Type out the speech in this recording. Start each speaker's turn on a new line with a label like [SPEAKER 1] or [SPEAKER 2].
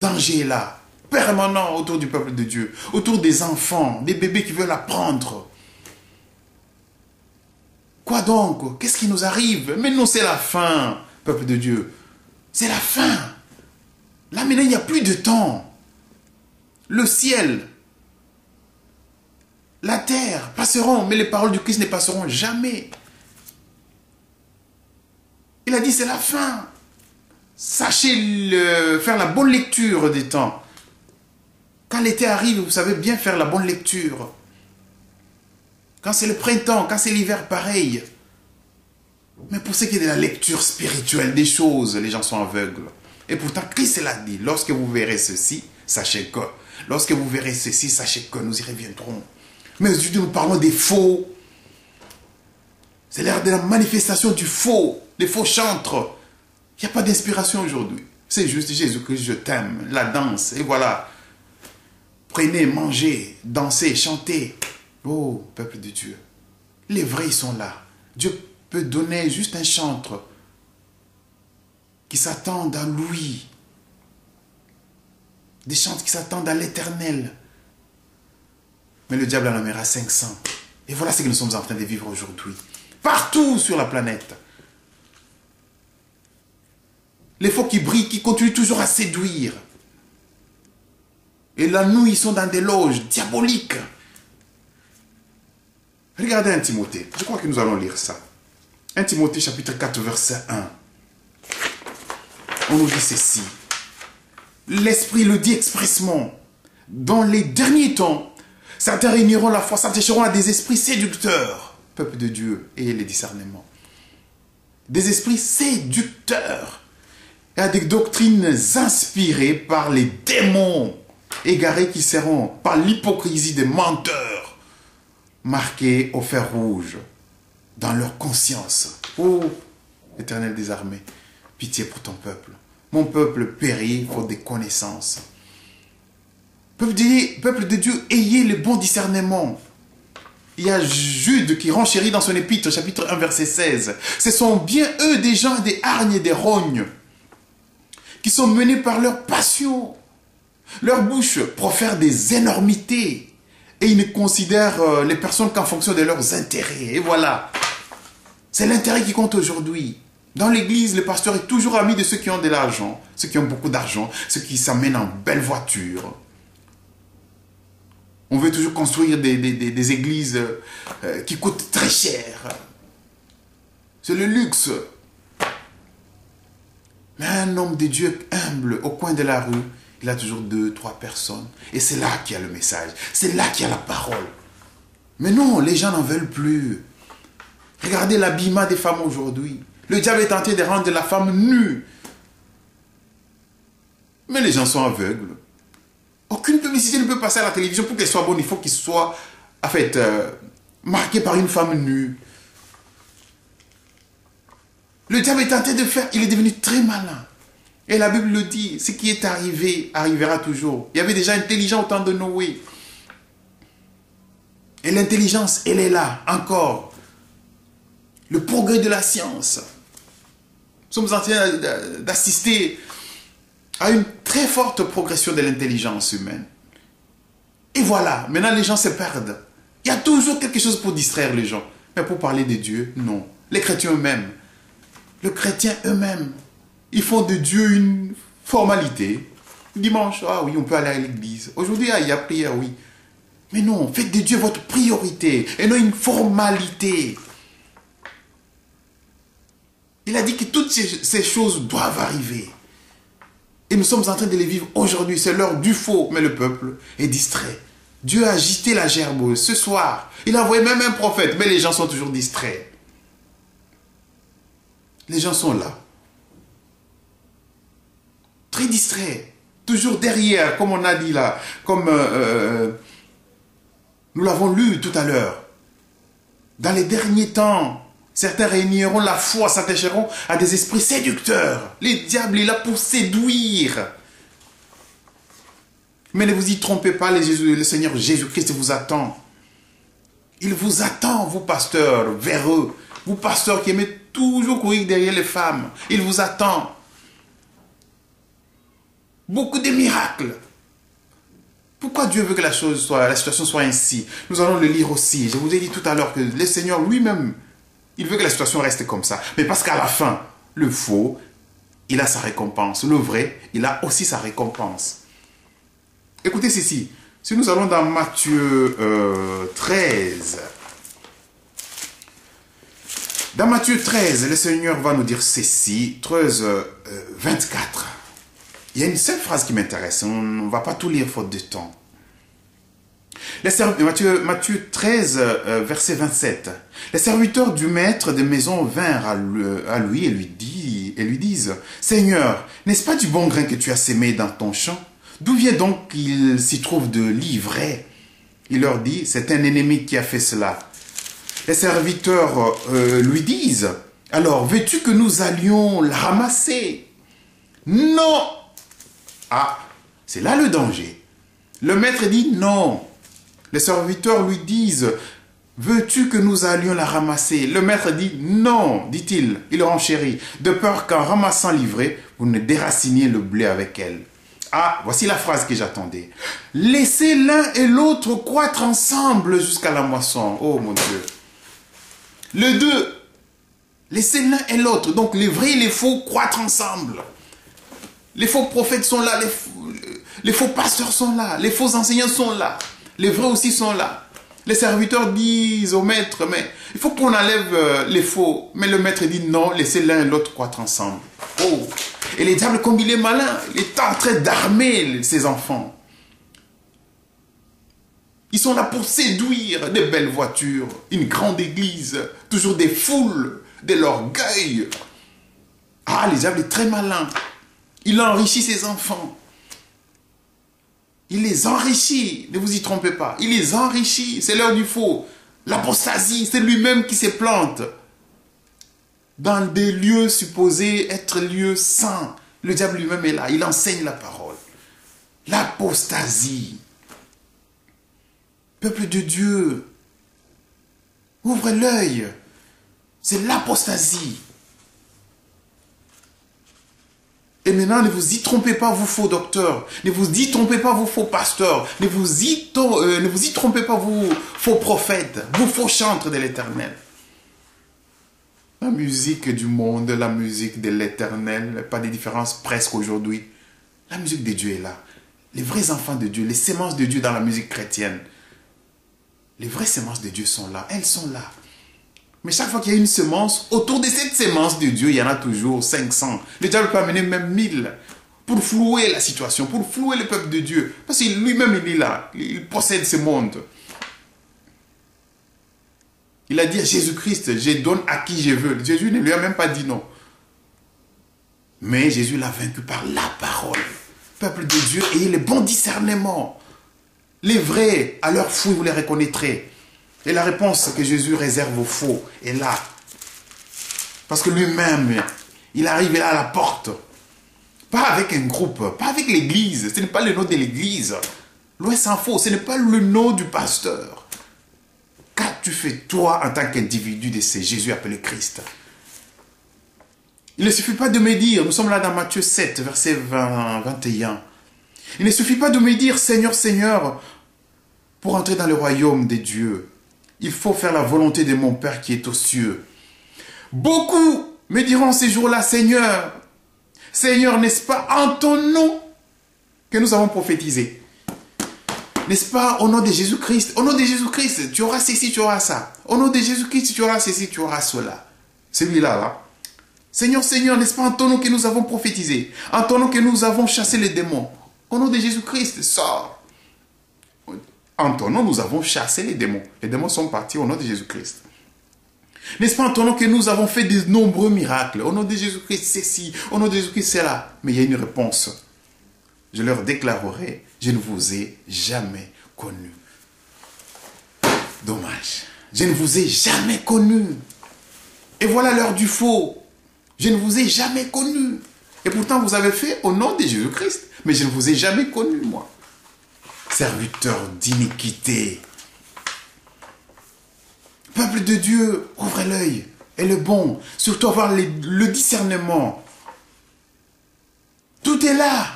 [SPEAKER 1] danger est là, permanent autour du peuple de Dieu, autour des enfants, des bébés qui veulent apprendre. Quoi donc? Qu'est-ce qui nous arrive? Mais non, c'est la fin, peuple de Dieu. C'est la fin. Là, maintenant, il n'y a plus de temps. Le ciel, la terre passeront, mais les paroles du Christ ne passeront jamais. Il a dit, c'est la fin. Sachez faire la bonne lecture des temps. Quand l'été arrive, vous savez bien faire la bonne lecture. Quand c'est le printemps, quand c'est l'hiver, pareil. Mais pour ce qui est de la lecture spirituelle des choses, les gens sont aveugles. Et pourtant, Christ l'a dit, lorsque vous verrez ceci, sachez que. Lorsque vous verrez ceci, sachez que nous y reviendrons. Mais aujourd'hui, nous parlons des faux. C'est l'ère de la manifestation du faux, des faux chantres. Il n'y a pas d'inspiration aujourd'hui. C'est juste Jésus-Christ, je t'aime, la danse, et voilà. Prenez, mangez, dansez, chantez. Oh, peuple de Dieu, les vrais, ils sont là. Dieu peut donner juste un chantre qui s'attendent à lui. Des chantres qui s'attendent à l'éternel. Mais le diable en amènera 500. Et voilà ce que nous sommes en train de vivre aujourd'hui. Partout sur la planète. Les faux qui brillent, qui continuent toujours à séduire. Et la nuit, ils sont dans des loges diaboliques. Regardez 1 Timothée. Je crois que nous allons lire ça. 1 Timothée chapitre 4 verset 1. On nous dit ceci. L'Esprit le dit expressement. Dans les derniers temps, certains réuniront la foi, s'attacheront à des esprits séducteurs. Peuple de Dieu, et les discernements. Des esprits séducteurs. Et à des doctrines inspirées par les démons égarés qui seront par l'hypocrisie des menteurs marqués au fer rouge dans leur conscience. Oh, Éternel des armées, pitié pour ton peuple. Mon peuple périt faute des connaissances. Peuple de Dieu, ayez le bon discernement. Il y a Jude qui renchérit dans son épître, chapitre 1, verset 16. Ce sont bien eux des gens des hargnes et des rognes qui sont menés par leur passion. Leur bouche profère des énormités. Et ils ne considèrent les personnes qu'en fonction de leurs intérêts. Et voilà. C'est l'intérêt qui compte aujourd'hui. Dans l'église, le pasteur est toujours ami de ceux qui ont de l'argent, ceux qui ont beaucoup d'argent, ceux qui s'amènent en belle voiture. On veut toujours construire des églises qui coûtent très cher. C'est le luxe. Mais un homme de Dieu humble au coin de la rue, il a toujours 2, 3 personnes. Et c'est là qu'il y a le message. C'est là qu'il y a la parole. Mais non, les gens n'en veulent plus. Regardez l'habillement des femmes aujourd'hui. Le diable est tenté de rendre la femme nue. Mais les gens sont aveugles. Aucune publicité ne peut passer à la télévision pour qu'elle soit bonne. Il faut qu'elle soit, en fait, marquée par une femme nue. Le diable est tenté de faire. Il est devenu très malin. Et la Bible le dit. Ce qui est arrivé, arrivera toujours. Il y avait déjà intelligent au temps de Noé. Et l'intelligence, elle est là, encore. Le progrès de la science. Nous sommes en train d'assister à une très forte progression de l'intelligence humaine. Et voilà, maintenant les gens se perdent. Il y a toujours quelque chose pour distraire les gens. Mais pour parler de Dieu, non. Les chrétiens eux-mêmes, ils font de Dieu une formalité. Dimanche, ah oui, on peut aller à l'église. Aujourd'hui, il y a prière, oui. Mais non, faites de Dieu votre priorité et non une formalité. Il a dit que toutes ces choses doivent arriver. Et nous sommes en train de les vivre aujourd'hui. C'est l'heure du faux, mais le peuple est distrait. Dieu a agité la gerbe ce soir. Il a envoyé même un prophète, mais les gens sont toujours distraits. Les gens sont là. Très distraits. Toujours derrière, comme on a dit là. Comme nous l'avons lu tout à l'heure. Dans les derniers temps, certains réuniront la foi, s'attacheront à des esprits séducteurs. Les diables est là pour séduire. Mais ne vous y trompez pas, le Seigneur Jésus-Christ vous attend. Il vous attend, vous pasteurs véreux, vous pasteurs qui aimez toujours courir derrière les femmes. Il vous attend. Beaucoup de miracles. Pourquoi Dieu veut que la situation soit ainsi? Nous allons le lire aussi. Je vous ai dit tout à l'heure que le Seigneur lui-même, il veut que la situation reste comme ça. Mais parce qu'à la fin, le faux, il a sa récompense. Le vrai, il a aussi sa récompense. Écoutez ceci. Si nous allons dans Matthieu 13, dans Matthieu 13, le Seigneur va nous dire ceci, 13, 24. Il y a une seule phrase qui m'intéresse, on ne va pas tout lire faute de temps. Matthieu 13, verset 27. Les serviteurs du maître de maison vinrent à lui et lui disent, « Seigneur, n'est-ce pas du bon grain que tu as sémé dans ton champ? D'où vient donc qu'il s'y trouve de l'ivraie ?» Il leur dit, « C'est un ennemi qui a fait cela. » Les serviteurs lui disent, « Alors, veux-tu que nous allions la ramasser? » Non! Ah, c'est là le danger. Le maître dit non. Les serviteurs lui disent, veux-tu que nous allions la ramasser? Le maître dit non, dit-il. Il renchérit, de peur qu'en ramassant l'ivraie, vous ne déraciniez le blé avec elle. Ah, voici la phrase que j'attendais. Laissez l'un et l'autre croître ensemble jusqu'à la moisson. Oh mon Dieu. Le deux, laissez l'un et l'autre. Donc les vrais et les faux croître ensemble. Les faux prophètes sont là, les faux pasteurs sont là, les faux enseignants sont là, les vrais aussi sont là. Les serviteurs disent au maître, mais il faut qu'on enlève les faux. Mais le maître dit non, laissez l'un et l'autre croître ensemble. Oh! Et les diables, comme il est malin, il est en train d'armer ses enfants. Ils sont là pour séduire des belles voitures, une grande église, toujours des foules, de l'orgueil. Ah, le diable est très malin. Il enrichit ses enfants. Il les enrichit. Ne vous y trompez pas. Il les enrichit. C'est l'heure du faux. L'apostasie, c'est lui-même qui se plante. Dans des lieux supposés être lieux saints. Le diable lui-même est là. Il enseigne la parole. L'apostasie. Peuple de Dieu, ouvrez l'œil. C'est l'apostasie. Et maintenant, ne vous y trompez pas, vous faux docteurs. Ne vous y trompez pas, vous faux pasteurs. Ne vous y trompez pas, vous faux prophètes. Vous faux chantres de l'Éternel. La musique du monde, la musique de l'Éternel, pas de différence presque aujourd'hui. La musique de Dieu est là. Les vrais enfants de Dieu, les sémences de Dieu dans la musique chrétienne. Les vraies sémences de Dieu sont là. Elles sont là. Mais chaque fois qu'il y a une semence, autour de cette semence de Dieu, il y en a toujours 500. Le diable peut amener même 1000 pour flouer la situation, pour flouer le peuple de Dieu. Parce que lui-même, il est là. Il possède ce monde. Il a dit à Jésus-Christ, je donne à qui je veux. Jésus ne lui a même pas dit non. Mais Jésus l'a vaincu par la parole. Peuple de Dieu, ayez le bon discernement. Les vrais, à leur fouille, vous les reconnaîtrez. Et la réponse que Jésus réserve aux faux est là. Parce que lui-même, il arrive là à la porte. Pas avec un groupe, pas avec l'église. Ce n'est pas le nom de l'église. Loin s'en faut, ce n'est pas le nom du pasteur. Qu'as-tu fait toi en tant qu'individu de ce Jésus appelé Christ? Il ne suffit pas de me dire, nous sommes là dans Matthieu 7, verset 21. Il ne suffit pas de me dire, Seigneur, Seigneur, pour entrer dans le royaume des dieux. Il faut faire la volonté de mon Père qui est aux cieux. Beaucoup me diront ces jours-là, Seigneur, Seigneur, n'est-ce pas en ton nom que nous avons prophétisé? N'est-ce pas au nom de Jésus-Christ? Au nom de Jésus-Christ, tu auras ceci, tu auras ça. Au nom de Jésus-Christ, tu auras ceci, tu auras cela. Celui-là, là. Seigneur, Seigneur, n'est-ce pas en ton nom que nous avons prophétisé? En ton nom que nous avons chassé les démons? Au nom de Jésus-Christ, sors. En ton nom, nous avons chassé les démons. Les démons sont partis au nom de Jésus-Christ. N'est-ce pas en ton nom que nous avons fait de nombreux miracles? Au nom de Jésus-Christ, c'est ci. Au nom de Jésus-Christ, c'est là. Mais il y a une réponse. Je leur déclarerai, je ne vous ai jamais connu. Dommage. Je ne vous ai jamais connu. Et voilà l'heure du faux. Je ne vous ai jamais connu. Et pourtant, vous avez fait au nom de Jésus-Christ. Mais je ne vous ai jamais connu, moi. Serviteur d'iniquité. Peuple de Dieu, ouvrez l'œil. Et le bon. Surtout avoir le discernement. Tout est là.